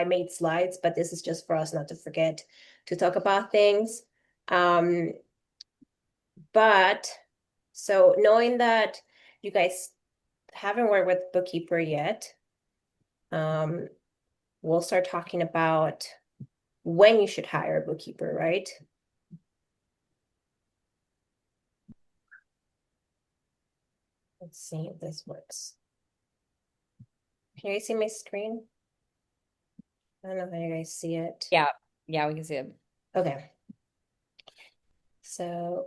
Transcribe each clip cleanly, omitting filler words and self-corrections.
I made slides, but this is just for us not to forget to talk about things. Um, but so knowing that you guys haven't worked with Bookkeeper yet, um, we'll start talking about when you should hire a bookkeeper, right? Let's see if this works. Can you see my screen? I don't know how you guys see it. Yeah, yeah, we can see it. Okay. So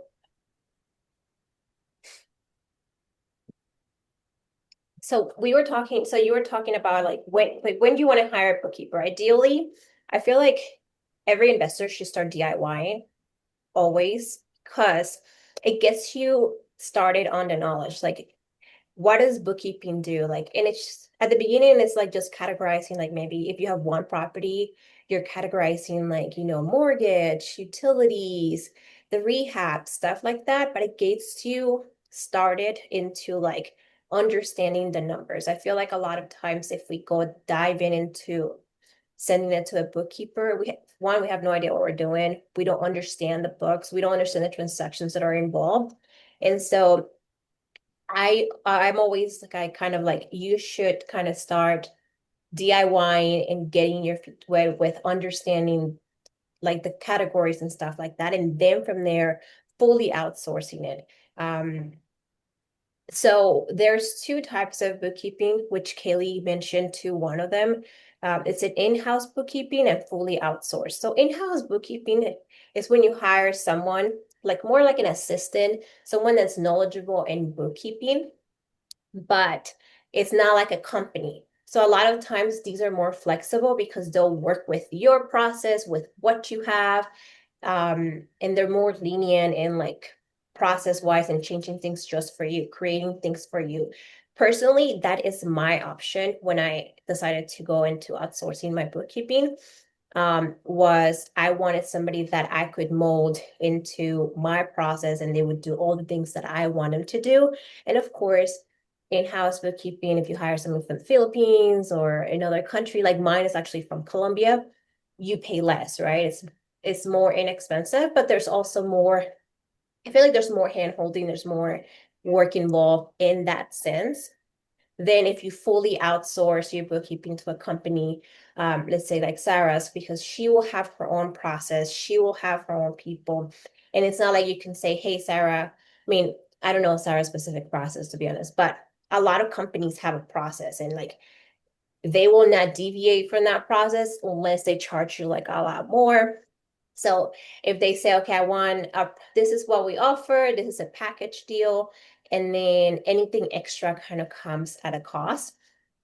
so you were talking about like when do you want to hire a bookkeeper? Ideally, I feel like every investor should start DIYing always because it gets you started on the knowledge. Like what does bookkeeping do? Like, and it's at the beginning, it's like just categorizing, like maybe if you have one property, you're categorizing like, mortgage, utilities, the rehab, stuff like that. But it gets you started into like understanding the numbers. I feel like a lot of times if we go dive into sending it to a bookkeeper, we have no idea what we're doing. We don't understand the books. We don't understand the transactions that are involved. And so I'm always like I kind of like you should kind of start DIYing and getting your feet wet with understanding like the categories and stuff like that, and then from there fully outsourcing it. So there's two types of bookkeeping, which Kaylee mentioned to one of them. It's an in-house bookkeeping and fully outsourced. So in-house bookkeeping is when you hire someone like more like an assistant, someone that's knowledgeable in bookkeeping but it's not like a company. So a lot of times these are more flexible because they'll work with your process, with what you have, and they're more lenient in like process wise and changing things just for you, creating things for you. Personally, that is my option when I decided to go into outsourcing my bookkeeping. Was I wanted somebody that I could mold into my process and they would do all the things that I want them to do. And of course, in-house bookkeeping, if you hire someone from the Philippines or another country, like mine is actually from Colombia, you pay less, right? It's more inexpensive, but there's also more, I feel like there's more hand-holding, there's more work involved in that sense than if you fully outsource your bookkeeping to a company, let's say like Sarah's, because she will have her own process, she will have her own people. And it's not like you can say, hey, Sarah, I mean, I don't know Sarah's specific process to be honest, but a lot of companies have a process and like they will not deviate from that process unless they charge you like a lot more. So if they say, okay, this is what we offer, this is a package deal, and then anything extra kind of comes at a cost.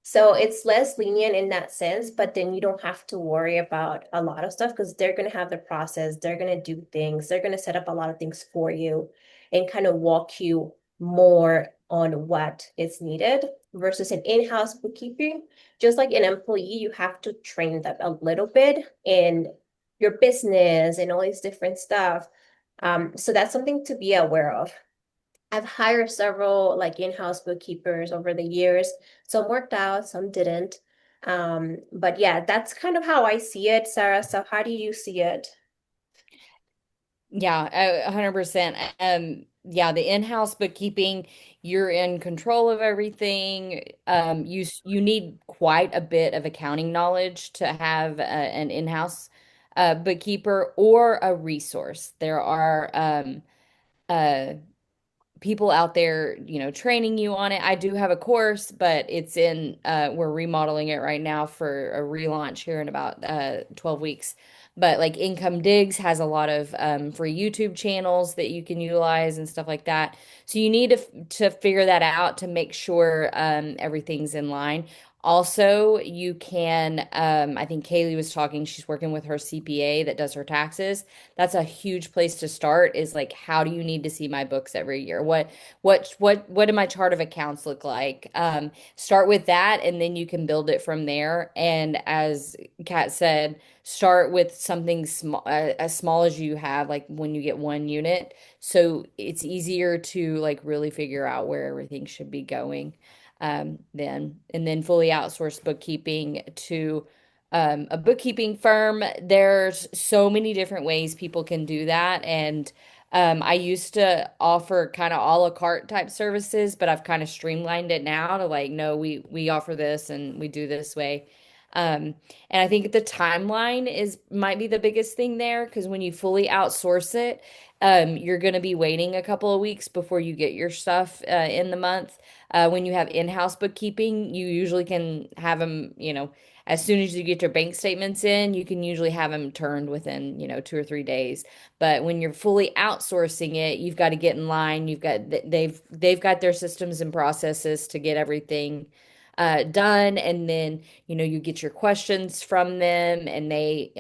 So it's less lenient in that sense, but then you don't have to worry about a lot of stuff because they're going to have the process, they're going to do things, they're going to set up a lot of things for you and kind of walk you more on what is needed versus an in-house bookkeeping. Just like an employee, you have to train them a little bit in your business and all these different stuff. So that's something to be aware of. I've hired several like in-house bookkeepers over the years. Some worked out, some didn't. But yeah, that's kind of how I see it, Sarah. So how do you see it? Yeah, 100%. Yeah, the in-house bookkeeping, you're in control of everything. You need quite a bit of accounting knowledge to have an in-house bookkeeper or a resource. There are uh people out there, training you on it. I do have a course, but we're remodeling it right now for a relaunch here in about 12 weeks. But like Income Digs has a lot of free YouTube channels that you can utilize and stuff like that. So you need to figure that out to make sure everything's in line. Also, you can, I think Kaylee was talking, she's working with her CPA that does her taxes. That's a huge place to start is like, how do you need to see my books every year? What do my chart of accounts look like? Start with that and then you can build it from there. And as Kat said, start with something small, as small as you have, like when you get one unit. So it's easier to like really figure out where everything should be going then. And then fully outsource bookkeeping to a bookkeeping firm, there's so many different ways people can do that. And I used to offer kind of a la carte type services, but I've kind of streamlined it now to like, no, we offer this and we do this way. Um, and I think the timeline is might be the biggest thing there because when you fully outsource it, you're going to be waiting a couple of weeks before you get your stuff in the month. When you have in-house bookkeeping, you usually can have them, as soon as you get your bank statements in, you can usually have them turned within, 2 or 3 days. But when you're fully outsourcing it, you've got to get in line. They've got their systems and processes to get everything done, and then you get your questions from them, and they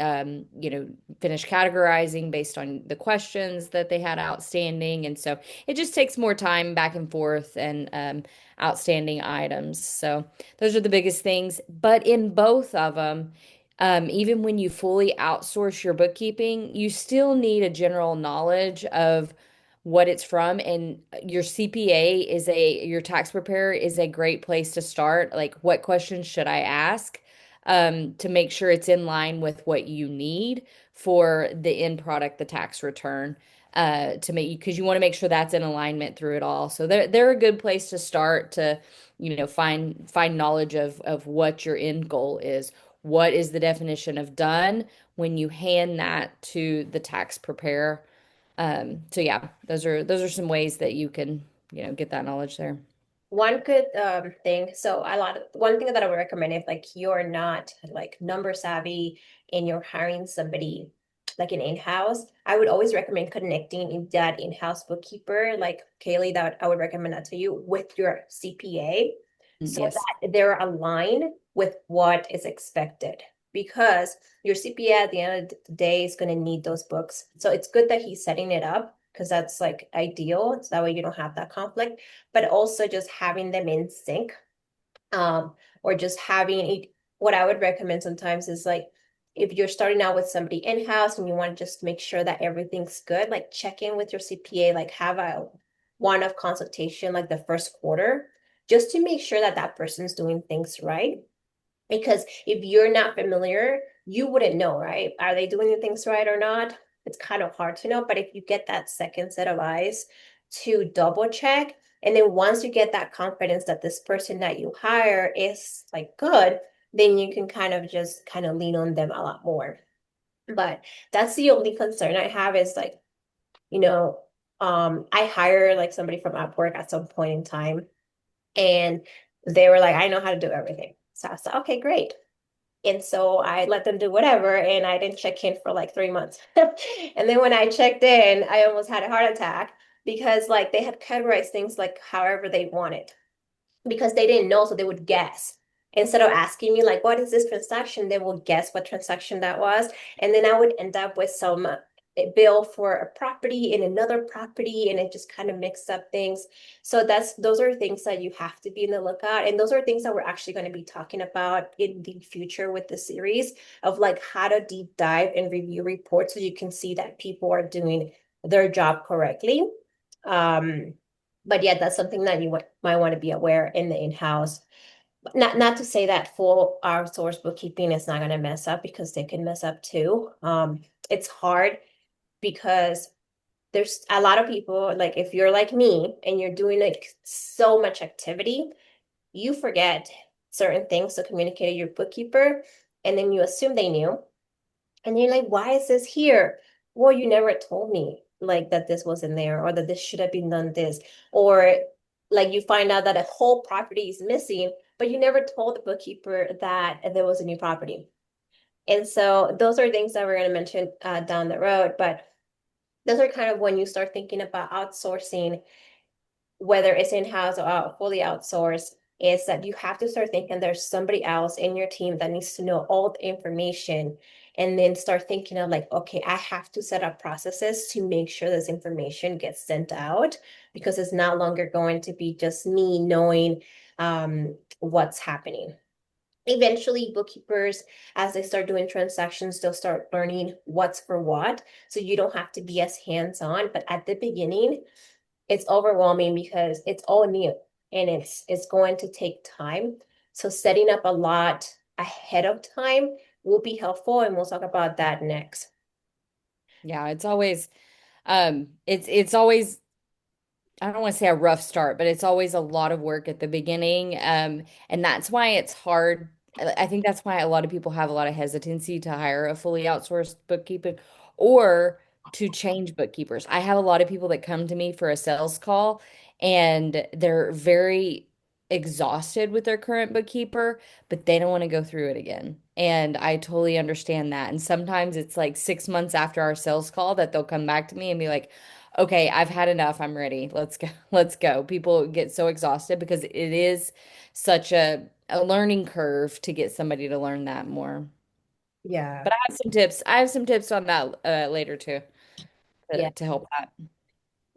finish categorizing based on the questions that they had outstanding, and so it just takes more time back and forth and outstanding items. So those are the biggest things. But in both of them, even when you fully outsource your bookkeeping, you still need a general knowledge of what it's from. And your CPA your tax preparer is a great place to start. Like, what questions should I ask to make sure it's in line with what you need for the end product, the tax return? To make because you want to make sure that's in alignment through it all. So they're a good place to start to, find knowledge of what your end goal is. What is the definition of done when you hand that to the tax preparer? So yeah, those are some ways that you can, get that knowledge there. One good thing, so one thing that I would recommend if like you're not like number savvy and you're hiring somebody like an in-house, I would always recommend connecting in that in-house bookkeeper, like Kaylee, that I would recommend that to you with your CPA so Yes. that they're aligned with what is expected. Because your CPA at the end of the day is going to need those books. So it's good that he's setting it up because that's like ideal. So that way you don't have that conflict, but also just having them in sync, or just having it. What I would recommend sometimes is like if you're starting out with somebody in-house and you want to just make sure that everything's good, like check in with your CPA, like have a one-off consultation like the first quarter, just to make sure that that person's doing things right. Because if you're not familiar, you wouldn't know, right? Are they doing the things right or not? It's kind of hard to know. But if you get that second set of eyes to double check, and then once you get that confidence that this person that you hire is like good, then you can kind of just kind of lean on them a lot more. But that's the only concern I have is like, you know, I hire like somebody from Upwork at some point in time, and they were like, I know how to do everything. So I said, okay, great. And so I let them do whatever, and I didn't check in for like 3 months. And then when I checked in, I almost had a heart attack because like they had categorized things like however they wanted because they didn't know, so they would guess. Instead of asking me like, what is this transaction, they will guess what transaction that was. And then I would end up with some bill for a property and another property, and it just kind of mixed up things. So those are things that you have to be in the lookout. And those are things that we're actually going to be talking about in the future with the series of like how to deep dive and review reports so you can see that people are doing their job correctly. Um, but yeah, that's something that you might want to be aware in the in-house. Not to say that full outsourced bookkeeping is not going to mess up because they can mess up too. It's hard because there's a lot of people, like if you're like me and you're doing like so much activity, you forget certain things to communicate to your bookkeeper, and then you assume they knew. And you're like, why is this here? Well, you never told me like that this wasn't there or that this should have been done this. Or like you find out that a whole property is missing, but you never told the bookkeeper that there was a new property. And so those are things that we're going to mention down the road. But those are kind of when you start thinking about outsourcing, whether it's in-house or fully outsourced, is that you have to start thinking there's somebody else in your team that needs to know all the information, and then start thinking of like, okay, I have to set up processes to make sure this information gets sent out because it's not longer going to be just me knowing what's happening. Eventually, bookkeepers, as they start doing transactions, they'll start learning what's for what. So you don't have to be as hands-on. But at the beginning, it's overwhelming because it's all new and it's going to take time. So setting up a lot ahead of time will be helpful, and we'll talk about that next. Yeah, it's always it's always I don't want to say a rough start, but it's always a lot of work at the beginning. And that's why it's hard. I think that's why a lot of people have a lot of hesitancy to hire a fully outsourced bookkeeper or to change bookkeepers. I have a lot of people that come to me for a sales call and they're very exhausted with their current bookkeeper, but they don't want to go through it again. And I totally understand that. And sometimes it's like 6 months after our sales call that they'll come back to me and be like, okay, I've had enough. I'm ready. Let's go. Let's go. People get so exhausted because it is such a learning curve to get somebody to learn that more. Yeah. But I have some tips. I have some tips on that later too Yeah. to help that.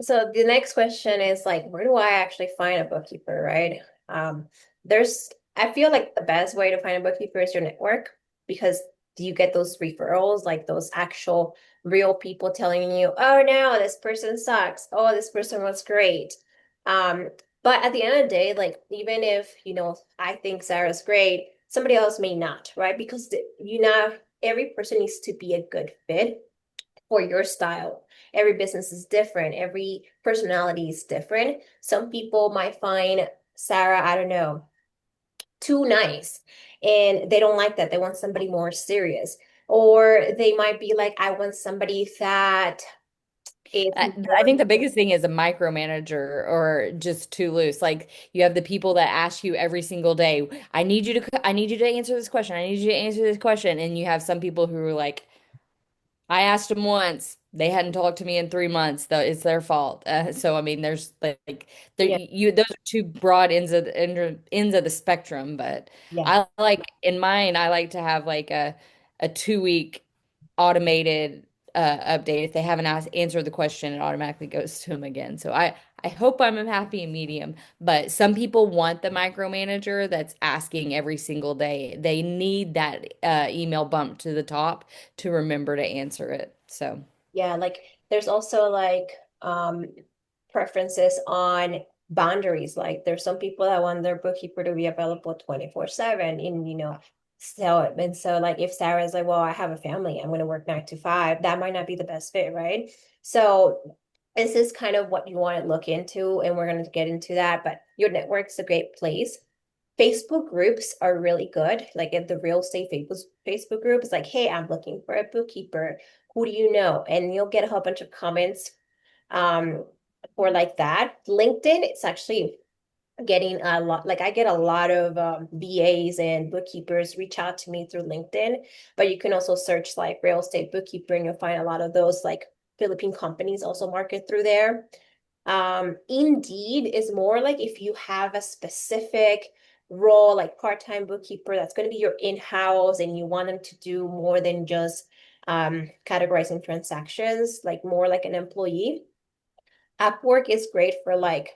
So the next question is like, where do I actually find a bookkeeper, right? There's, I feel like the best way to find a bookkeeper is your network because you get those referrals, like those actual real people telling you, oh no, this person sucks. Oh, this person was great. Um, but at the end of the day, like even if, I think Sarah's great, somebody else may not, right? Because every person needs to be a good fit for your style. Every business is different, every personality is different. Some people might find Sarah, I don't know, too nice, and they don't like that. They want somebody more serious. Or they might be like, I want somebody that is I more. think the biggest thing is a micromanager or just too loose. Like you have the people that ask you every single day, I need you to answer this question. I need you to answer this question. And you have some people who are like, I asked them once. They hadn't talked to me in 3 months. Though it's their fault. So I mean, there's like there Yeah, you those are two broad ends of the spectrum. But yeah, I like in mine, I like to have like a 2 week automated update. If they haven't answered the question, it automatically goes to them again. So I hope I'm a happy medium. But some people want the micromanager that's asking every single day. They need that email bump to the top to remember to answer it. So, yeah. Like there's also like preferences on boundaries. Like there's some people that want their bookkeeper to be available 24/7 and so like if Sarah's like, well, I have a family, I'm gonna work 9 to 5, that might not be the best fit, right? So this is kind of what you want to look into, and we're gonna get into that, but your network's a great place. Facebook groups are really good. Like at the real estate Facebook group, it's like, hey, I'm looking for a bookkeeper. Who do you know? And you'll get a whole bunch of comments um for like that. LinkedIn, it's actually getting a lot, like I get a lot of VAs and bookkeepers reach out to me through LinkedIn, but you can also search like real estate bookkeeper and you'll find a lot of those like Philippine companies also market through there. Indeed is more like if you have a specific role, like part-time bookkeeper, that's going to be your in-house and you want them to do more than just categorizing transactions, like more like an employee. Upwork is great for like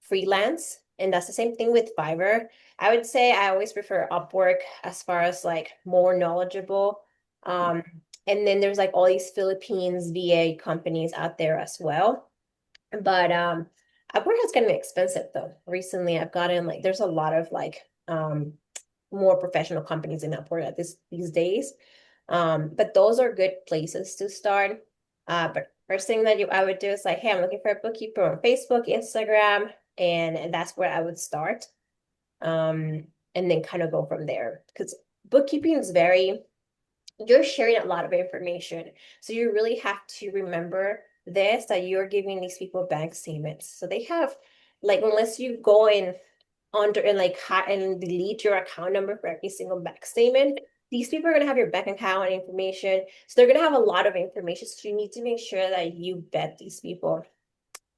freelance, and that's the same thing with Fiverr. I would say I always prefer Upwork as far as like more knowledgeable. Um, and then there's like all these Philippines VA companies out there as well. But Upwork has gotten expensive though. Recently, I've gotten like there's a lot of like more professional companies in Upwork at these days. But those are good places to start. But first thing that I would do is like, hey, I'm looking for a bookkeeper on Facebook, Instagram, and that's where I would start. And then kind of go from there because bookkeeping is very you're sharing a lot of information. So you really have to remember this that you're giving these people bank statements. So they have like unless you go in under and like and delete your account number for every single bank statement, these people are gonna have your bank account information. So they're gonna have a lot of information. So you need to make sure that you vet these people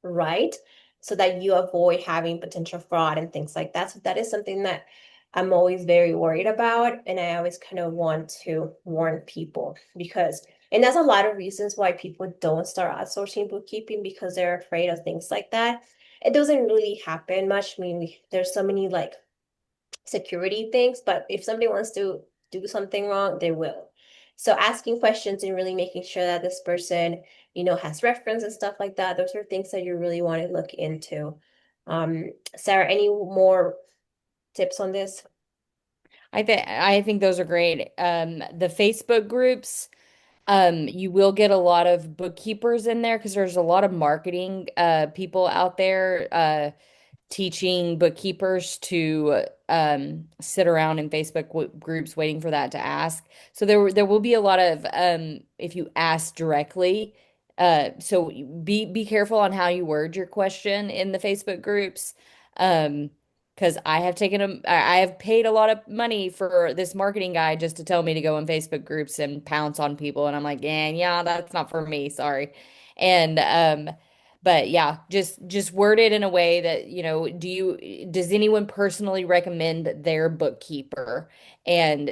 right? So that you avoid having potential fraud and things like that. So that is something that I'm always very worried about. And I always kind of want to warn people because, and that's a lot of reasons why people don't start outsourcing bookkeeping because they're afraid of things like that. It doesn't really happen much. I mean, there's so many like security things, but if somebody wants to do something wrong, they will. So asking questions and really making sure that this person, has reference and stuff like that, those are things that you really want to look into. Sarah, any more tips on this? I think those are great. The Facebook groups, you will get a lot of bookkeepers in there because there's a lot of marketing people out there. Teaching bookkeepers to sit around in Facebook groups waiting for that to ask. So there will be a lot of if you ask directly. So be careful on how you word your question in the Facebook groups. Because I have paid a lot of money for this marketing guy just to tell me to go in Facebook groups and pounce on people, and I'm like, yeah, that's not for me. Sorry. And but yeah, just word it in a way that, does anyone personally recommend their bookkeeper? And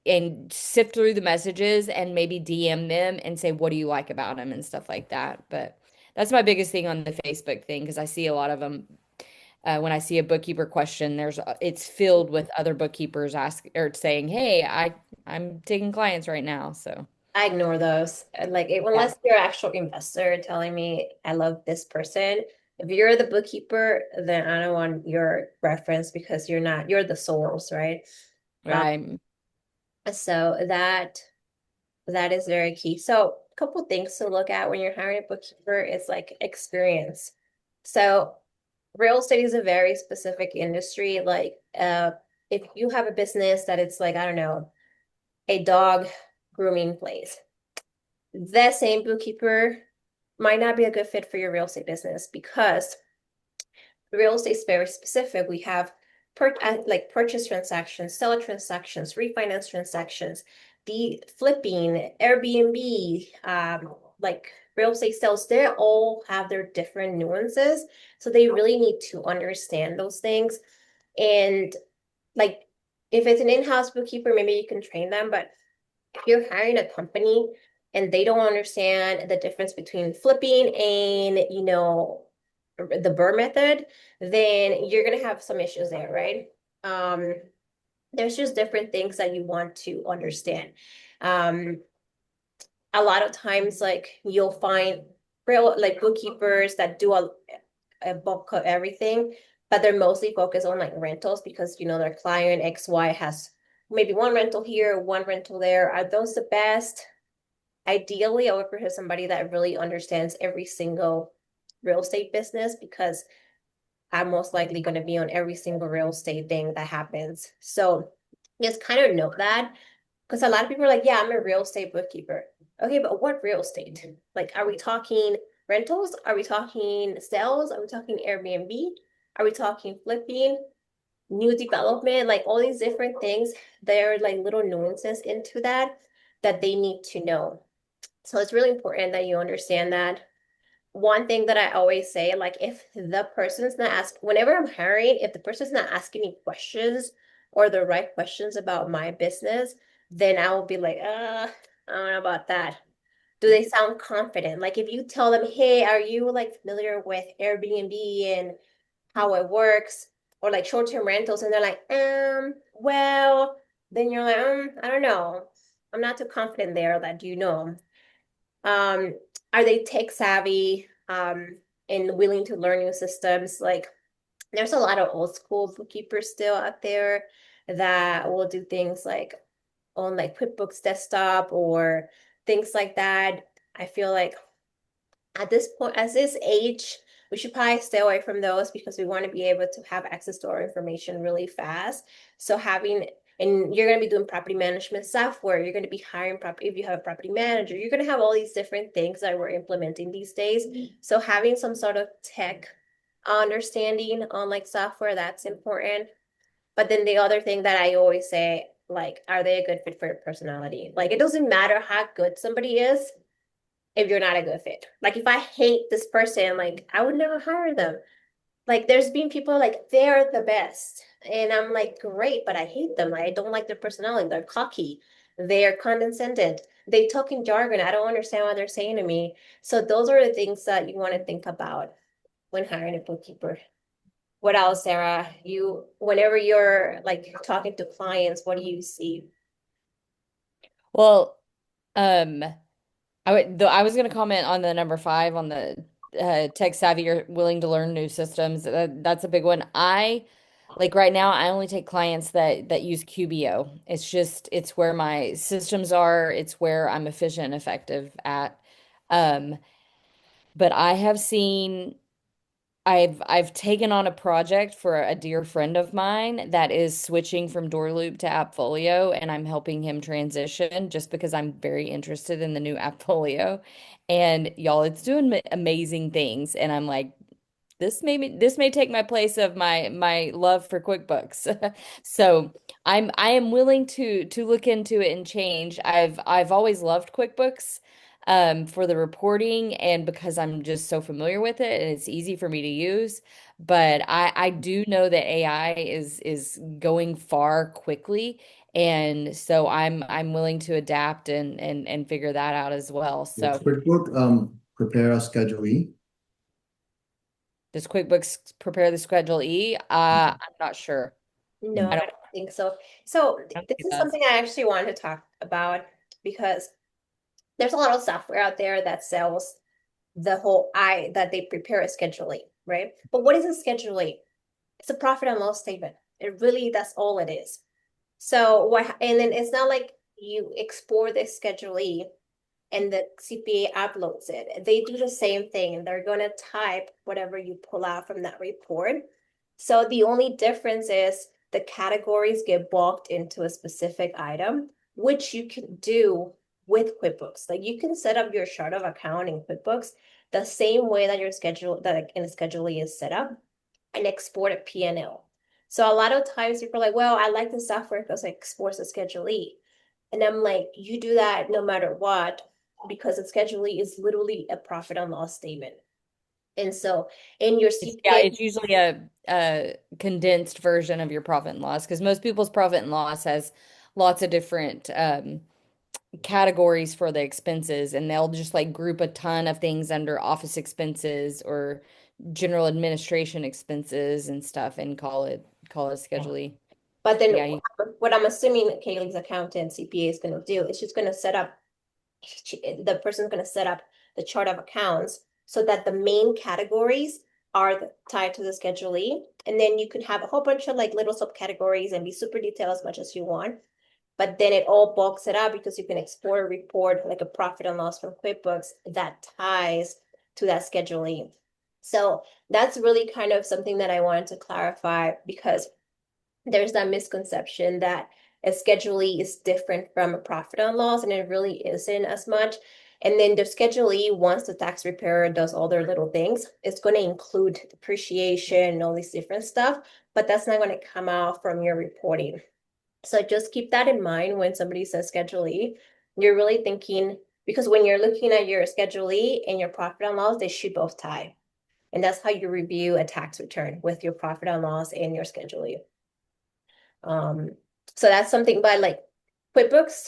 and sift through the messages and maybe DM them and say, what do you like about him and stuff like that. But that's my biggest thing on the Facebook thing because I see a lot of them. When I see a bookkeeper question, it's filled with other bookkeepers ask or saying, "Hey, I'm taking clients right now." So I ignore those. Like, yeah, unless you're an actual investor telling me I love this person. If you're the bookkeeper, then I don't want your reference because you're the source, right? Um, right. so that is very key. So a couple things to look at when you're hiring a bookkeeper is like experience. So real estate is a very specific industry. Like, if you have a business that it's like, I don't know, a dog grooming place, that same bookkeeper might not be a good fit for your real estate business because real estate is very specific. We have like purchase transactions, seller transactions, refinance transactions, the flipping, Airbnb, like real estate sales, they all have their different nuances. So they really need to understand those things. And like if it's an in-house bookkeeper, maybe you can train them, but if you're hiring a company and they don't understand the difference between flipping and, the Burr method, then you're gonna have some issues there, right? Um, there's just different things that you want to understand. Um, a lot of times, like you'll find real like bookkeepers that do a bulk of everything, but they're mostly focused on like rentals because their client XY has maybe one rental here, one rental there. Are those the best? Ideally, I would prefer somebody that really understands every single real estate business because I'm most likely going to be on every single real estate thing that happens. So just kind of note that because a lot of people are like, yeah, I'm a real estate bookkeeper. Okay, but what real estate? Like, are we talking rentals? Are we talking sales? Are we talking Airbnb? Are we talking flipping, new development? Like all these different things, there are like little nuances into that they need to know. So it's really important that you understand that. One thing that I always say, like if the person's not ask, whenever I'm hiring, if the person's not asking me questions or the right questions about my business, then I will be like, I don't know about that. Do they sound confident? Like if you tell them, hey, are you like familiar with Airbnb and how it works, or like short-term rentals, and they're like, well, then you're like, I don't know. I'm not too confident there that you know. Um, are they tech savvy, and willing to learn new systems? Like there's a lot of old school bookkeepers still out there that will do things like on like QuickBooks desktop or things like that. I feel like at this point, at this age, we should probably stay away from those because we want to be able to have access to our information really fast. So and you're going to be doing property management software, you're going to be hiring property, if you have a property manager, you're going to have all these different things that we're implementing these days. So having some sort of tech understanding on like software, that's important. But then the other thing that I always say, like, are they a good fit for your personality? Like, it doesn't matter how good somebody is if you're not a good fit. Like if I hate this person, like I would never hire them. Like there's been people like they're the best. And I'm like, great, but I hate them. I don't like their personality. They're cocky. They're condescendent. They talk in jargon. I don't understand what they're saying to me. So those are the things that you want to think about when hiring a bookkeeper. What else, Sarah? Whenever you're like talking to clients, what do you see? Well, um, I was going to comment on the number five on the tech savvy or willing to learn new systems. That's a big one. Like right now, I only take clients that use QBO. It's where my systems are, it's where I'm efficient and effective at. Um, but I have seen I've taken on a project for a dear friend of mine that is switching from Door Loop to Appfolio, and I'm helping him transition just because I'm very interested in the new Appfolio. And y'all, it's doing amazing things, and I'm like, this may take my place of my love for QuickBooks. So I am willing to look into it and change. I've always loved QuickBooks for the reporting and because I'm just so familiar with it and it's easy for me to use. But I do know that AI is going far quickly. And so I'm willing to adapt and figure that out as well. Does So QuickBook prepare a Schedule E? does QuickBooks prepare the Schedule E? I'm not sure. No, Mm. I don't think so. So I don't think this it is does. something I actually wanted to talk about because there's a lot of software out there that sells the whole I that they prepare a Schedule E, right? But what is a Schedule E? It's a profit and loss statement. It really, that's all it is. So what, and then it's not like you export this Schedule E and the CPA uploads it. They do the same thing. They're going to type whatever you pull out from that report. So the only difference is the categories get bulked into a specific item, which you can do with QuickBooks. Like you can set up your chart of account in QuickBooks the same way that your schedule that in Schedule E is set up and export a P&L. So a lot of times people are like, well, I like the software because it exports a Schedule E. And I'm like, you do that no matter what, because a Schedule E is literally a profit and loss statement. And so in your Yeah, CPA, it's usually a condensed version of your profit and loss because most people's profit and loss has lots of different categories for the expenses, and they'll just like group a ton of things under office expenses or general administration expenses and stuff and call it Schedule E. but then Yeah, what I'm assuming that Kaylee's accountant CPA is going to do is just going to set up, the person's going to set up the chart of accounts so that the main categories are tied to the Schedule E. And then you can have a whole bunch of like little subcategories and be super detailed as much as you want. But then it all bulks it up because you can export a report like a profit and loss from QuickBooks that ties to that Schedule E. So that's really kind of something that I wanted to clarify because there's that misconception that a Schedule E is different from a profit and loss, and it really isn't as much. And then the Schedule E, once the tax preparer does all their little things, it's going to include depreciation and all these different stuff, but that's not going to come out from your reporting. So just keep that in mind when somebody says Schedule E. You're really thinking, because when you're looking at your Schedule E and your profit and loss, they should both tie. And that's how you review a tax return, with your profit and loss and your Schedule E. Um, so that's something, but like QuickBooks,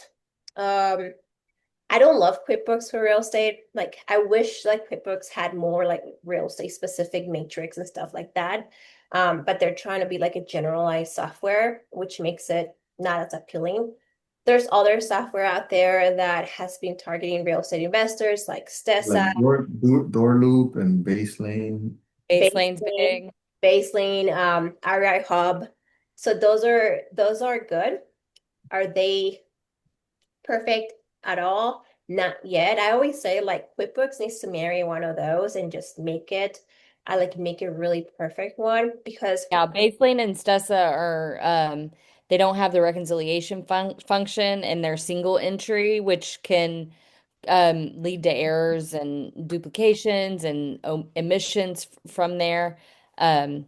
I don't love QuickBooks for real estate. Like I wish like QuickBooks had more like real estate specific matrix and stuff like that. But they're trying to be like a generalized software, which makes it not as appealing. There's other software out there that has been targeting real estate investors like Like Stessa, door loop and base lane. Base lane's Baselane, big. Baselane, REI Hub. So those are good. Are they perfect at all? Not yet. I always say like QuickBooks needs to marry one of those and just make it, I like make a really perfect one because Yeah, base lane and Stessa are they don't have the reconciliation function and they're single entry, which can lead to errors and duplications and emissions from there. And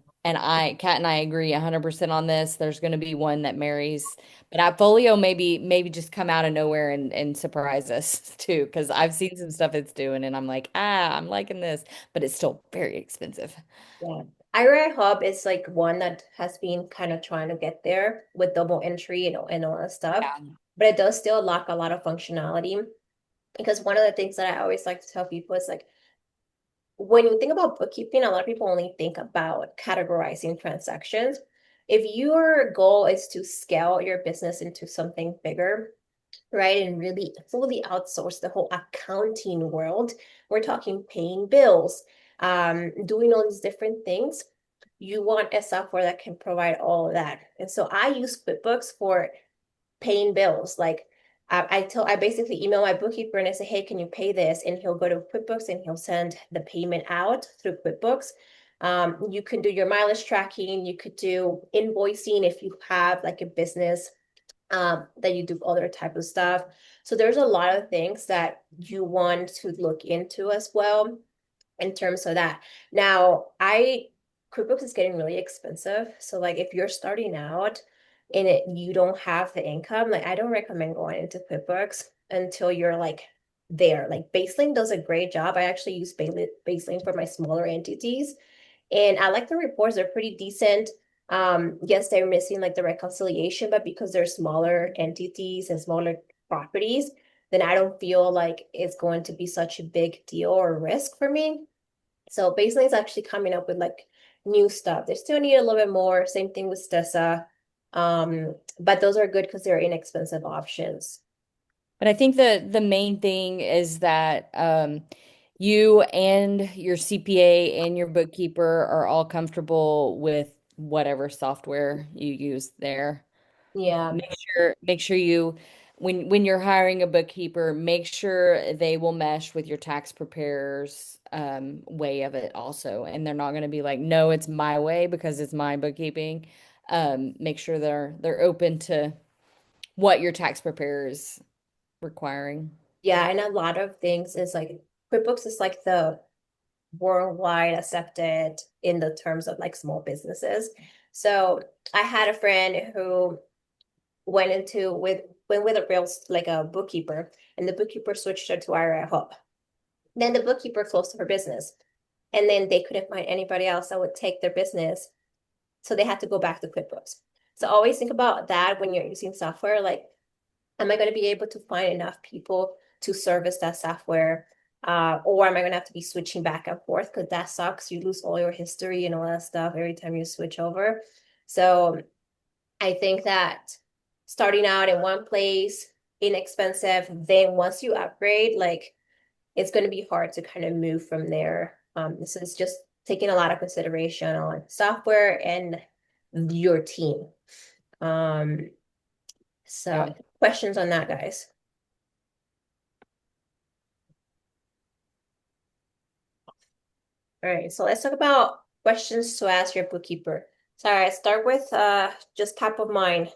Kat and I agree 100% on this. There's going to be one that marries, but Appfolio maybe just come out of nowhere and surprise us too, because I've seen some stuff it's doing, and I'm like, I'm liking this, but it's still very expensive. yeah. IRA Hub is like one that has been kind of trying to get there with double entry and all that stuff, Yeah. but it does still lack a lot of functionality because one of the things that I always like to tell people is like when you think about bookkeeping, a lot of people only think about categorizing transactions. If your goal is to scale your business into something bigger, right, and really fully outsource the whole accounting world, we're talking paying bills, doing all these different things. you want a software that can provide all of that. And so I use QuickBooks for paying bills. Like I basically email my bookkeeper and I say, hey, can you pay this? And he'll go to QuickBooks and he'll send the payment out through QuickBooks. You can do your mileage tracking. You could do invoicing if you have like a business that you do other type of stuff. So there's a lot of things that you want to look into as well in terms of that. Now, I QuickBooks is getting really expensive. So like if you're starting out and you don't have the income, like I don't recommend going into QuickBooks until you're like there. Like Baseline does a great job. I actually use Baseline for my smaller entities. And I like the reports, they're pretty decent. Yes, they're missing like the reconciliation, but because they're smaller entities and smaller properties, then I don't feel like it's going to be such a big deal or risk for me. So Baseline is actually coming up with like new stuff. They still need a little bit more. Same thing with Stessa. But those are good because they're inexpensive options. But I think the main thing is that you and your CPA and your bookkeeper are all comfortable with whatever software you use there. Yeah. Make sure you when you're hiring a bookkeeper, make sure they will mesh with your tax preparer's way of it also. And they're not going to be like, no, it's my way because it's my bookkeeping. Make sure they're open to what your tax preparer is requiring. Yeah, and a lot of things is like QuickBooks is like the worldwide accepted in the terms of like small businesses. So I had a friend who went with a real like a bookkeeper, and the bookkeeper switched her to IRA Hub. Then the bookkeeper closed her business, and then they couldn't find anybody else that would take their business, so they had to go back to QuickBooks. So always think about that when you're using software. Like, am I going to be able to find enough people to service that software? Or am I going to have to be switching back and forth? Because that sucks. You lose all your history and all that stuff every time you switch over. So I think that starting out in one place, inexpensive, then once you upgrade, like it's going to be hard to kind of move from there. So it's just taking a lot of consideration on software and your team. Um, Yeah. so questions on that, guys? All right, so let's talk about questions to ask your bookkeeper. Sorry, I start with just top of mind.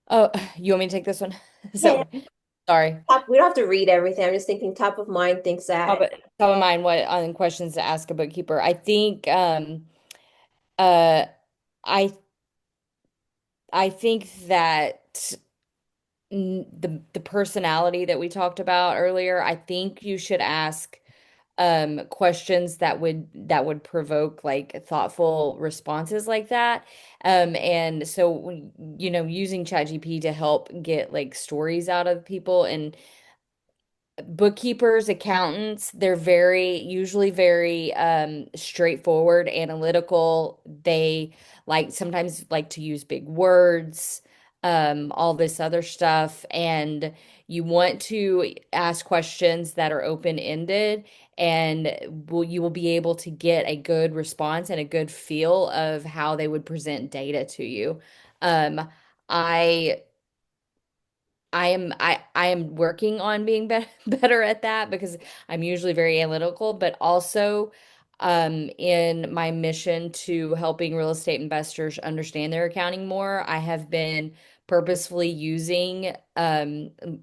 Oh, you want me to take this one? Yeah, So, sorry. we don't have to read everything. I'm just thinking top of mind things Top that, of, top of mind, what on questions to ask a bookkeeper? I think uh I I think that the personality that we talked about earlier, I think you should ask questions that would provoke like thoughtful responses like that. And so using ChatGPT to help get like stories out of people and bookkeepers, accountants, they're usually very straightforward, analytical. They sometimes like to use big words, all this other stuff. And you want to ask questions that are open-ended, and you will be able to get a good response and a good feel of how they would present data to you. Um, I I am working on being better at that because I'm usually very analytical, but also in my mission to helping real estate investors understand their accounting more, I have been purposefully using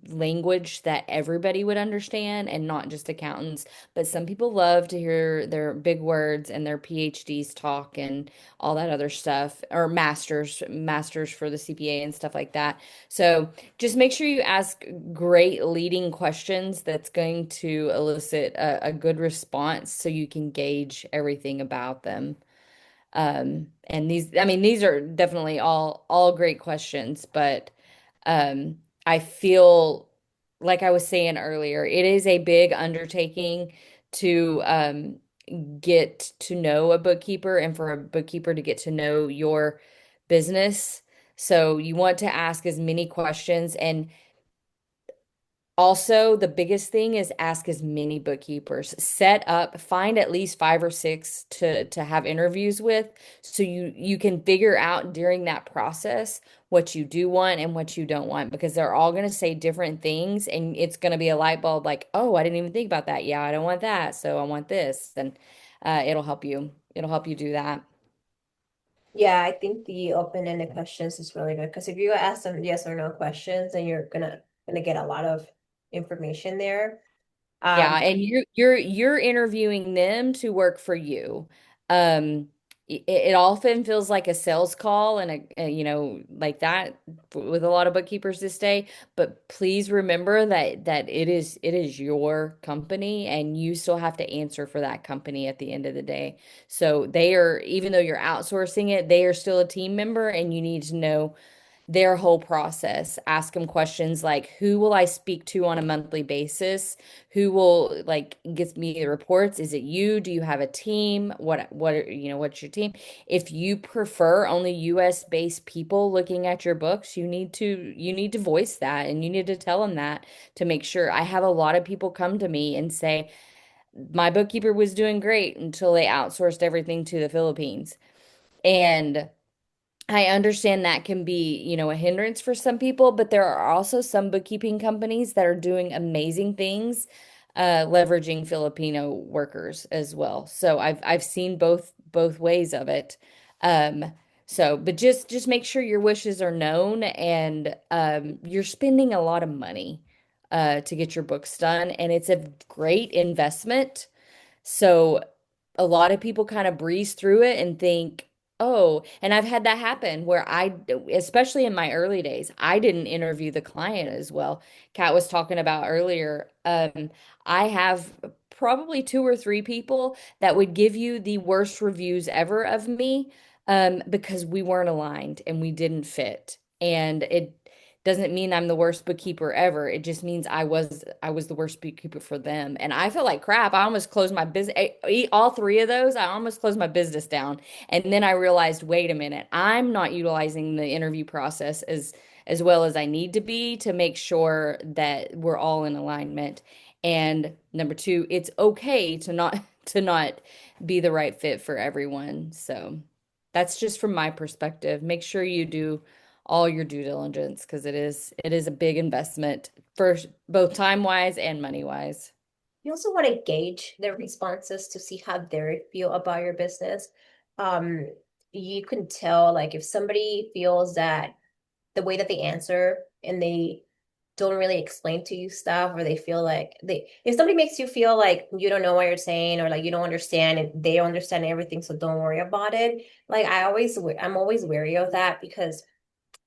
language that everybody would understand and not just accountants. But some people love to hear their big words and their PhDs talk and all that other stuff, or masters for the CPA and stuff like that. So just make sure you ask great leading questions that's going to elicit a good response so you can gauge everything about them. And these are definitely all great questions, but I feel like I was saying earlier, it is a big undertaking to get to know a bookkeeper and for a bookkeeper to get to know your business. So you want to ask as many questions, and Also, the biggest thing is ask as many bookkeepers. Set up, find at least 5 or 6 to have interviews with, so you can figure out during that process what you do want and what you don't want, because they're all going to say different things, and it's going to be a light bulb like, oh, I didn't even think about that. Yeah, I don't want that, so I want this, and it'll help you. It'll help you do that. Yeah, I think the open-ended questions is really good because if you ask them yes or no questions, then you're gonna get a lot of information there. Yeah, Um, and you're interviewing them to work for you. It often feels like a sales call and like that with a lot of bookkeepers this day. But please remember that it is your company and you still have to answer for that company at the end of the day. So they are, even though you're outsourcing it, they are still a team member and you need to know their whole process. Ask them questions like, who will I speak to on a monthly basis? Who will like get me the reports? Is it you? Do you have a team? What's your team? If you prefer only US based people looking at your books, you need to voice that and you need to tell them that to make sure. I have a lot of people come to me and say, my bookkeeper was doing great until they outsourced everything to the Philippines. And I understand that can be, a hindrance for some people, but there are also some bookkeeping companies that are doing amazing things, leveraging Filipino workers as well. So I've seen both ways of it. Um, but just make sure your wishes are known, and you're spending a lot of money to get your books done, and it's a great investment. So a lot of people kind of breeze through it and think, oh, and I've had that happen where especially in my early days, I didn't interview the client as well. Kat was talking about earlier. I have probably 2 or 3 people that would give you the worst reviews ever of me, because we weren't aligned and we didn't fit. And it doesn't mean I'm the worst bookkeeper ever. It just means I was the worst bookkeeper for them. And I felt like crap. I almost closed my business. All 3 of those, I almost closed my business down. And then I realized, wait a minute, I'm not utilizing the interview process as well as I need to be to make sure that we're all in alignment. And number 2, it's okay to not to not be the right fit for everyone. So that's just from my perspective. Make sure you do all your due diligence because it is a big investment for both time wise and money wise. you also want to gauge their responses to see how they feel about your business. Um, you can tell like if somebody feels that the way that they answer and they don't really explain to you stuff, or they feel like they if somebody makes you feel like you don't know what you're saying or like you don't understand and they don't understand everything, so don't worry about it. Like I'm always wary of that because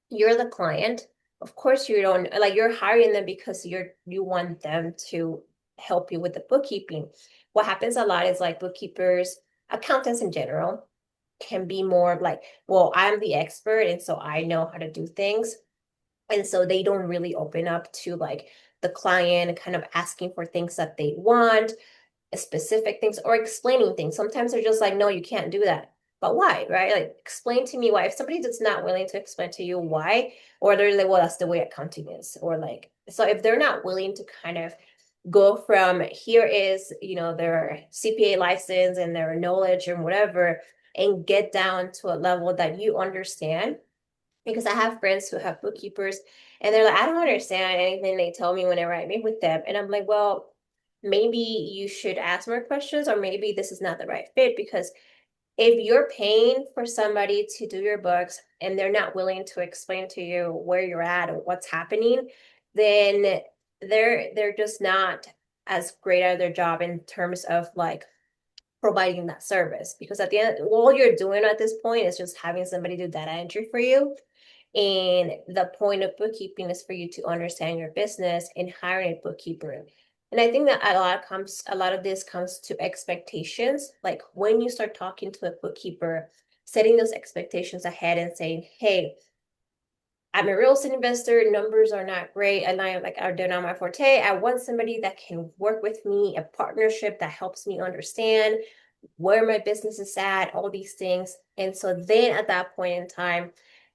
you're the client. Of course you don't like you're hiring them because you want them to help you with the bookkeeping. What happens a lot is like bookkeepers, accountants in general, can be more like, well, I'm the expert and so I know how to do things. And so they don't really open up to like the client kind of asking for things that they want, specific things, or explaining things. Sometimes they're just like, no, you can't do that. But why, right? Like, explain to me why. If somebody that's not willing to explain to you why, or they're like, well, that's the way accounting is, or like, so if they're not willing to kind of go from here is, their CPA license and their knowledge and whatever, and get down to a level that you understand, because I have friends who have bookkeepers and they're like, I don't understand anything they tell me whenever I meet with them. And I'm like, well, maybe you should ask more questions, or maybe this is not the right fit. Because if you're paying for somebody to do your books and they're not willing to explain to you where you're at or what's happening, then they're just not as great at their job in terms of like providing that service. Because at the end, all you're doing at this point is just having somebody do data entry for you. And the point of bookkeeping is for you to understand your business and hiring a bookkeeper. And I think that a lot of this comes to expectations. Like when you start talking to a bookkeeper, setting those expectations ahead and saying, hey, I'm a real estate investor, numbers are not great, and I am like, they're not my forte. I want somebody that can work with me, a partnership that helps me understand where my business is at, all these things. And so then at that point in time,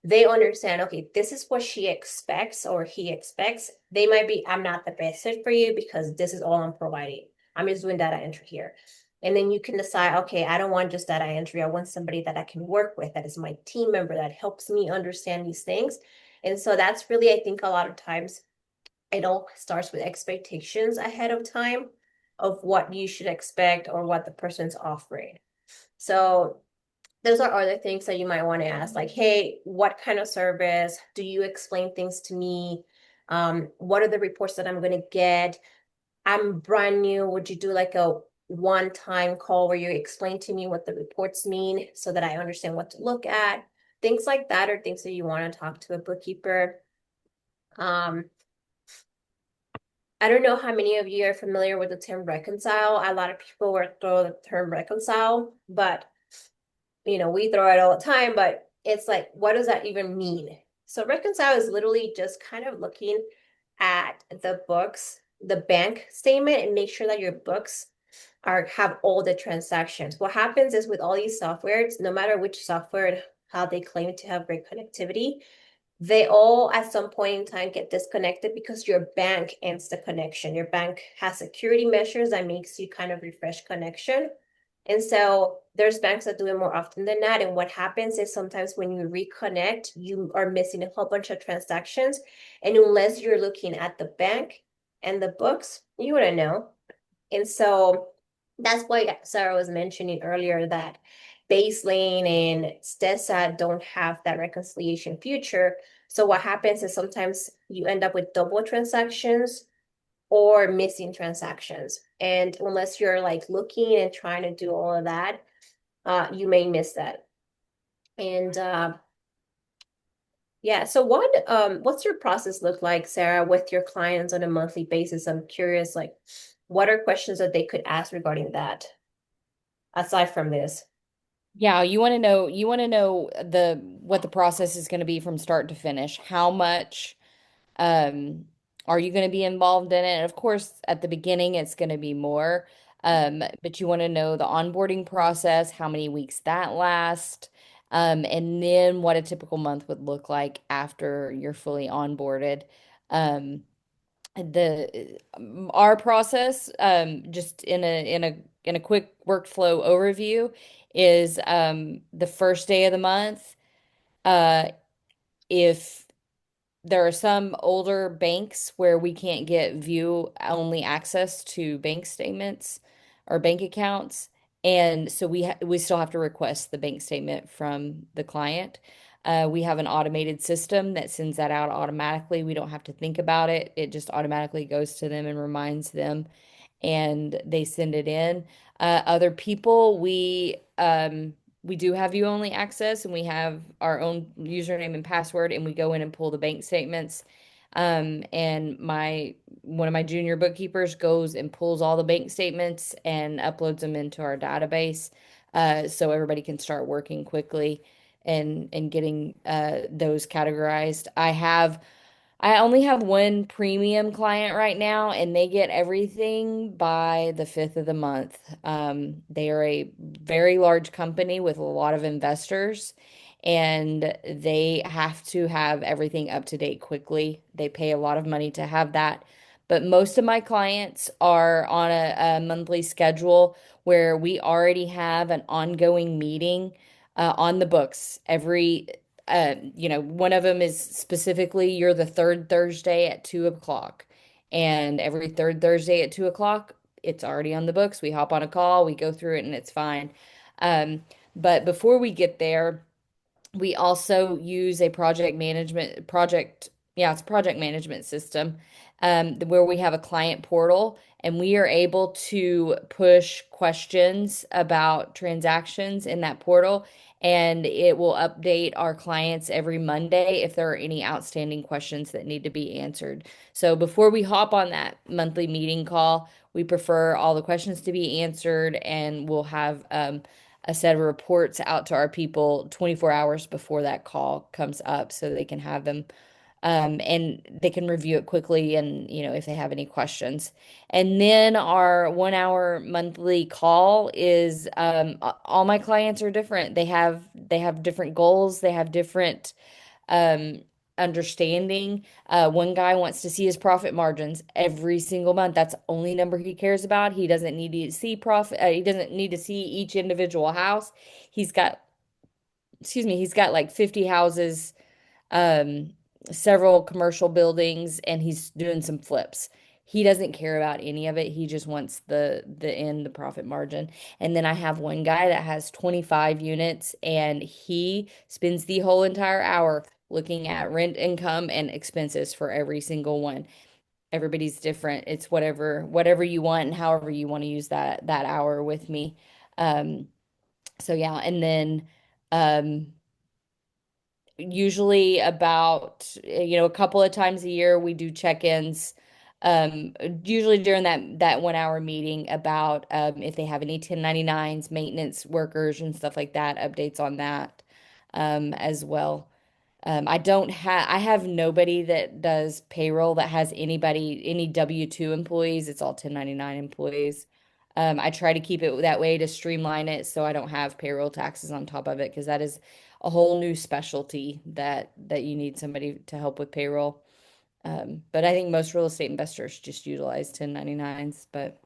they understand, okay, this is what she expects or he expects. They might be, I'm not the best fit for you because this is all I'm providing. I'm just doing data entry here. And then you can decide, okay, I don't want just data entry. I want somebody that I can work with, that is my team member, that helps me understand these things. And so that's really, I think a lot of times it all starts with expectations ahead of time of what you should expect or what the person's offering. So those are other things that you might want to ask, like, hey, what kind of service? Do you explain things to me? What are the reports that I'm going to get? I'm brand new. Would you do like a one-time call where you explain to me what the reports mean so that I understand what to look at? Things like that are things that you want to talk to a bookkeeper. Um, I don't know how many of you are familiar with the term reconcile. A lot of people will throw the term reconcile, but we throw it all the time, but it's like, what does that even mean? So reconcile is literally just kind of looking at the books, the bank statement, and make sure that your books have all the transactions. What happens is with all these softwares, no matter which software and how they claim to have great connectivity, they all at some point in time get disconnected because your bank ends the connection. Your bank has security measures that makes you kind of refresh connection. And so there's banks that do it more often than not. And what happens is sometimes when you reconnect, you are missing a whole bunch of transactions. And unless you're looking at the bank and the books, you wouldn't know. And so that's why Sarah was mentioning earlier that Baseline and Stessa don't have that reconciliation feature. So what happens is sometimes you end up with double transactions or missing transactions. And unless you're like looking and trying to do all of that, you may miss that. And yeah, so what's your process look like, Sarah, with your clients on a monthly basis? I'm curious, like, what are questions that they could ask regarding that, aside from this? Yeah, you want to know the what the process is going to be from start to finish. How much um are you going to be involved in it? And of course, at the beginning it's going to be more. But you want to know the onboarding process, how many weeks that lasts, and then what a typical month would look like after you're fully onboarded. Um, the our process, just in a quick workflow overview, is the first day of the month. Uh, if there are some older banks where we can't get view only access to bank statements or bank accounts. And so we still have to request the bank statement from the client. We have an automated system that sends that out automatically. We don't have to think about it. It just automatically goes to them and reminds them, and they send it in. Other people, we do have view only access, and we have our own username and password, and we go in and pull the bank statements. And my one of my junior bookkeepers goes and pulls all the bank statements and uploads them into our database, so everybody can start working quickly and getting those categorized. I only have one premium client right now, and they get everything by the 5th of the month. They are a very large company with a lot of investors, and they have to have everything up to date quickly. They pay a lot of money to have that. But most of my clients are on a monthly schedule where we already have an ongoing meeting on the books one of them is specifically you're the third Thursday at 2 o'clock. And every third Thursday at 2 o'clock, it's already on the books. We hop on a call, we go through it, and it's fine. Um, but before we get there, we also use a it's a project management system, where we have a client portal, and we are able to push questions about transactions in that portal, and it will update our clients every Monday if there are any outstanding questions that need to be answered. So before we hop on that monthly meeting call, we prefer all the questions to be answered, and we'll have a set of reports out to our people 24 hours before that call comes up so they can have them, and they can review it quickly, and if they have any questions. And then our 1 hour monthly call is, all my clients are different. They have different goals. They have different um, understanding. One guy wants to see his profit margins every single month. That's the only number he cares about. He doesn't need to see profit. He doesn't need to see each individual house. He's got, excuse me, he's got like 50 houses, um, several commercial buildings, and he's doing some flips. He doesn't care about any of it. He just wants the profit margin. And then I have one guy that has 25 units, and he spends the whole entire hour looking at rent income and expenses for every single one. Everybody's different. It's whatever you want and however you want to use that hour with me. Um, so yeah, and then um usually about a couple of times a year we do check-ins, usually during that 1 hour meeting about if they have any 1099s, maintenance workers and stuff like that, updates on that as well. I have nobody that does payroll that has any W-2 employees. It's all 1099 employees. I try to keep it that way to streamline it so I don't have payroll taxes on top of it, because that is a whole new specialty that you need somebody to help with payroll. But I think most real estate investors just utilize 1099s. But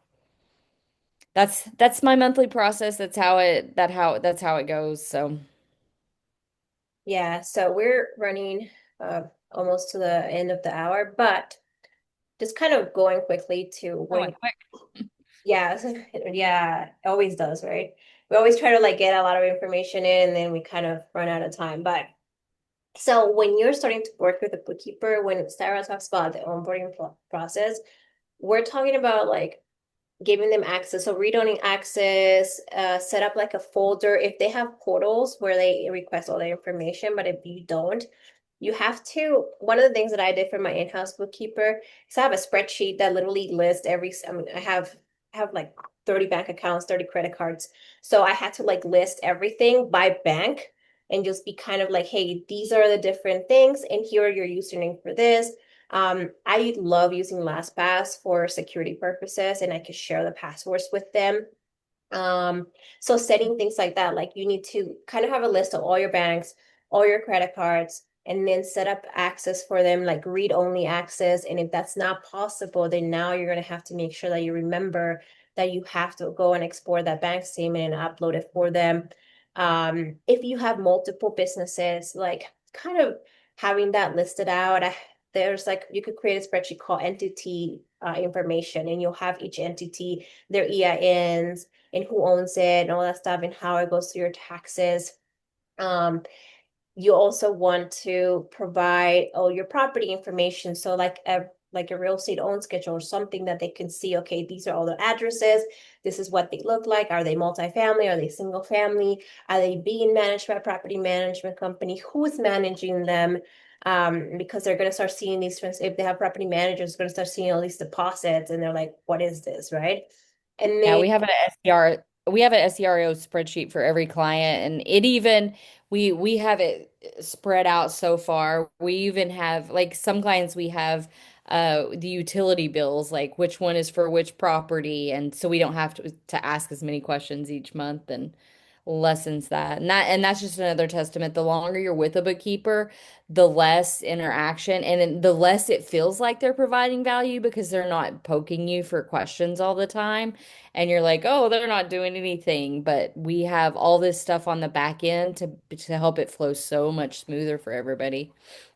that's my monthly process. That's how it goes. So Yeah, so we're running almost to the end of the hour, but just kind of going quickly to that when, went quick. yeah, yeah, it always does, right? We always try to like get a lot of information in and then we kind of run out of time. But so when you're starting to work with a bookkeeper, when Sarah talks about the onboarding process, we're talking about like giving them access. So read-only access, set up like a folder if they have portals where they request all their information. But if you don't, you have to, one of the things that I did for my in-house bookkeeper is I have a spreadsheet that literally lists I mean, I have like 30 bank accounts, 30 credit cards. So I had to like list everything by bank and just be kind of like, hey, these are the different things, and here are your username for this. I love using LastPass for security purposes, and I can share the passwords with them. Um, so setting things like that, like you need to kind of have a list of all your banks, all your credit cards, and then set up access for them, like read-only access. And if that's not possible, then now you're going to have to make sure that you remember that you have to go and export that bank statement and upload it for them. If you have multiple businesses, like kind of having that listed out, there's like you could create a spreadsheet called entity information, and you'll have each entity, their EINs, and who owns it and all that stuff and how it goes through your taxes. Um, you also want to provide all your property information. So like a real estate own schedule or something that they can see, okay, these are all the addresses. This is what they look like. Are they multifamily? Are they single family? Are they being managed by a property management company? Who's managing them? Because they're going to start seeing these, if they have property managers, going to start seeing all these deposits and they're like, what is this, right? And Yeah, then we have an SERO spreadsheet for every client, and it even we have it spread out so far. We even have, like, some clients, we have the utility bills, like which one is for which property, and so we don't have to ask as many questions each month, and lessens that. And that's just another testament. The longer you're with a bookkeeper, the less interaction, and then the less it feels like they're providing value, because they're not poking you for questions all the time. And you're like, oh, they're not doing anything. But we have all this stuff on the back end to help it flow so much smoother for everybody.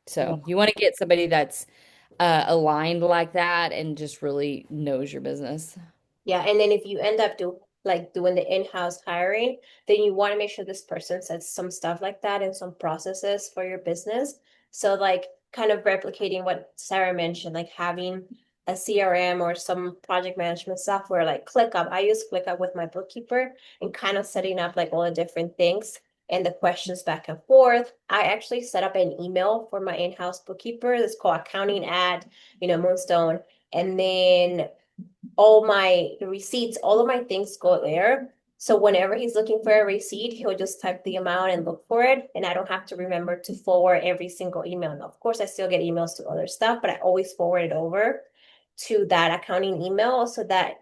So you want to get somebody that's aligned like that and just really knows your business. yeah, and then if you end up doing the in-house hiring, then you want to make sure this person says some stuff like that and some processes for your business. So like kind of replicating what Sarah mentioned, like having a CRM or some project management software like ClickUp. I use ClickUp with my bookkeeper and kind of setting up like all the different things and the questions back and forth. I actually set up an email for my in-house bookkeeper. It's called accounting at, Moonstone. And then all my receipts, all of my things go there. So whenever he's looking for a receipt, he'll just type the amount and look for it. And I don't have to remember to forward every single email. Now, of course, I still get emails to other stuff, but I always forward it over to that accounting email so that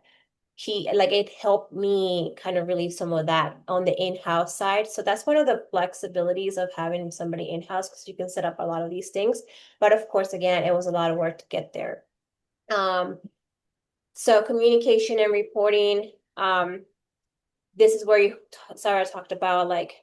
it helped me kind of relieve some of that on the in-house side. So that's one of the flexibilities of having somebody in-house because you can set up a lot of these things. But of course, again, it was a lot of work to get there. Um, so communication and reporting, this is where Sarah talked about like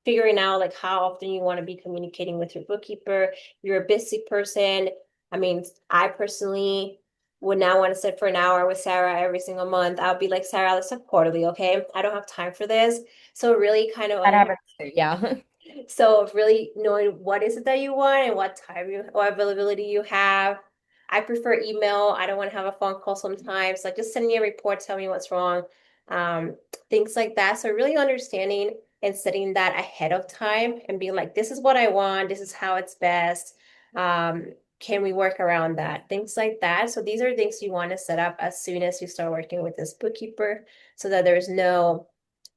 figuring out like how often you want to be communicating with your bookkeeper. If you're a busy person. I mean, I personally would not want to sit for an hour with Sarah every single month. I'll be like, Sarah, let's talk quarterly, okay? I don't have time for this. So really kind of That happens too. Yeah. so really knowing what is it that you want and what time you or availability you have. I prefer email. I don't want to have a phone call sometimes. Like just send me a report, tell me what's wrong, um, things like that. So really understanding and setting that ahead of time and being like, this is what I want. This is how it's best. Can we work around that? Things like that. So these are things you want to set up as soon as you start working with this bookkeeper so that there's no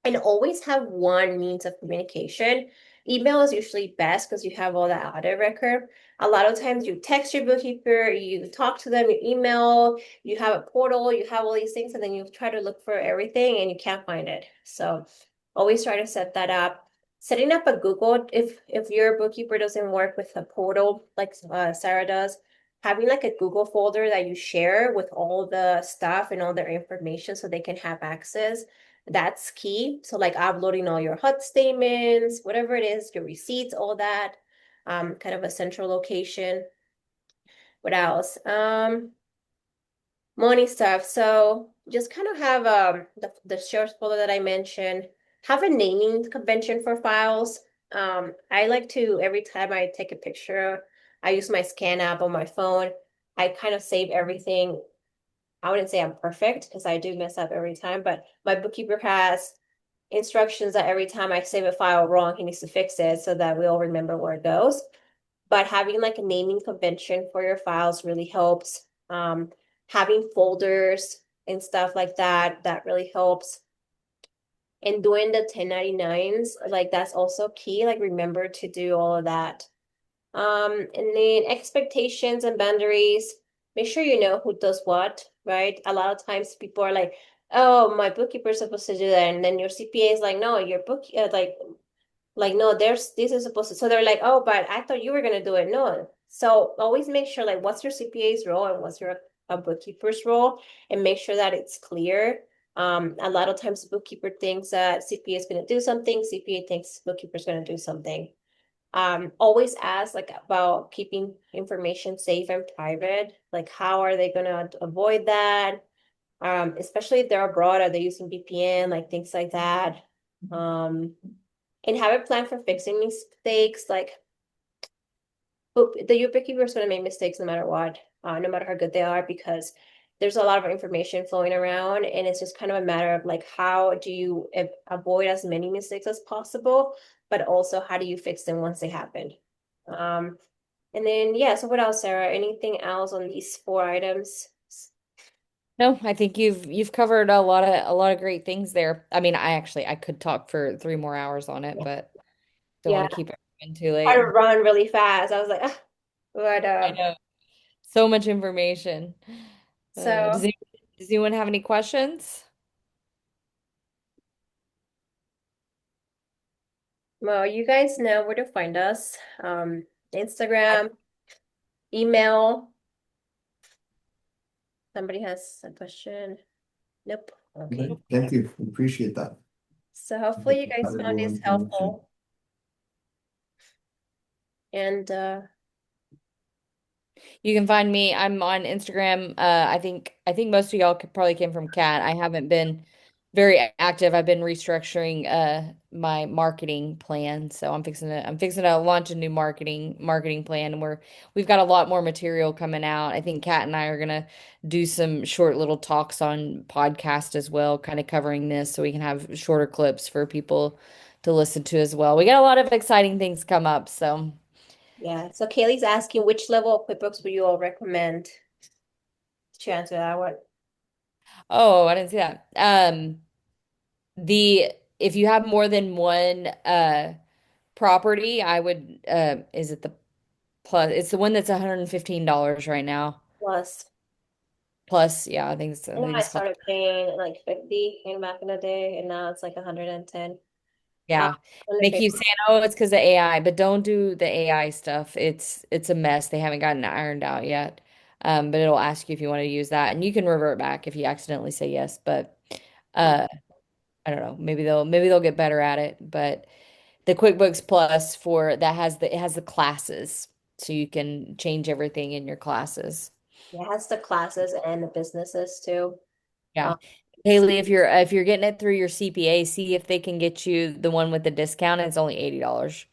and always have one means of communication. Email is usually best because you have all that audit record. A lot of times you text your bookkeeper, you talk to them, you email, you have a portal, you have all these things, and then you try to look for everything and you can't find it. So always try to set that up. Setting up a Google, if your bookkeeper doesn't work with a portal like Sarah does, having like a Google folder that you share with all the stuff and all their information so they can have access that's key. So like uploading all your HUD statements, whatever it is, your receipts, all that, kind of a central location. What else? Money stuff. So just kind of have the shares folder that I mentioned. Have a naming convention for files. I like to every time I take a picture, I use my scan app on my phone. I kind of save everything. I wouldn't say I'm perfect because I do mess up every time, but my bookkeeper has instructions that every time I save a file wrong, he needs to fix it so that we all remember where it goes. But having like a naming convention for your files really helps. Having folders and stuff like that, that really helps. And doing the 1099s, like that's also key. Like remember to do all of that. And then expectations and boundaries. Make sure you know who does what, right? A lot of times people are like, "Oh, my bookkeeper is supposed to do that," and then your CPA is like, "No, your book, like no, there's this is supposed to." So they're like, "Oh, but I thought you were gonna do it." No. So always make sure like what's your CPA's role and what's your a bookkeeper's role, and make sure that it's clear. A lot of times the bookkeeper thinks that CPA is gonna do something, CPA thinks bookkeeper's gonna do something. Always ask like about keeping information safe and private. Like how are they gonna avoid that? Especially if they're abroad, are they using VPN, like things like that? And have a plan for fixing mistakes. Like the bookkeeper is gonna make mistakes no matter what, no matter how good they are, because there's a lot of information flowing around, and it's just kind of a matter of like how do you avoid as many mistakes as possible, but also how do you fix them once they happen. Um, and then yeah, so what else, Sarah? Anything else on these four items? No, I think you've covered a lot of great things there. I mean, I could talk for 3 more hours on it, but don't Yeah, want to keep everyone too try late. to run really fast. I was like, ah, but I know. So much information. so Does anyone have any questions? well, you guys know where to find us. Instagram, email. Somebody has a question. Nope. Okay. Thank you. Appreciate that. So hopefully you guys found Valuable this information. helpful. And You can find me. I'm on Instagram. I think most of y'all probably came from Cat. I haven't been very active. I've been restructuring my marketing plan. So I'm fixing to launch a new marketing plan, and we've got a lot more material coming out. I think Kat and I are gonna do some short little talks on podcast as well, kind of covering this so we can have shorter clips for people to listen to as well. We got a lot of exciting things come up, so yeah, so Kaylee's asking which level of QuickBooks would you all recommend to answer that one? oh, I didn't see that. The if you have more than one property, I would is it the plus it's the one that's $115 right now. Plus. Plus, yeah, I I know think I it's started paying like 50 in back in the day, and now it's like 110. yeah. Let me They pay. keep saying, "Oh, it's because of AI," but don't do the AI stuff. It's a mess. They haven't gotten it ironed out yet. But it'll ask you if you want to use that, and you can revert back if you accidentally say yes. But uh, I don't know. Maybe they'll get better at it. But the QuickBooks Plus for that has the classes, so you can change everything in your classes. Yeah, it has the classes and the businesses too. Yeah. Um, Haley, if you're getting it through your CPA, see if they can get you the one with the discount. It's only $80.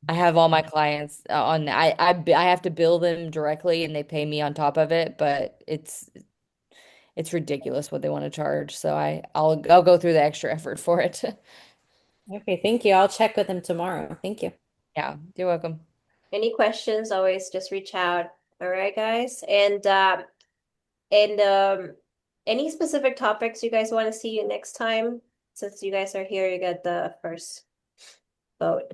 I have all my clients on I have to bill them directly and they pay me on top of it, but it's ridiculous what they want to charge. So I'll go through the extra effort for it. Okay, thank you. I'll check with him tomorrow. Thank you. Yeah, you're welcome. any questions, always just reach out. All right, guys. And any specific topics you guys want to see next time? Since you guys are here, you get the first vote.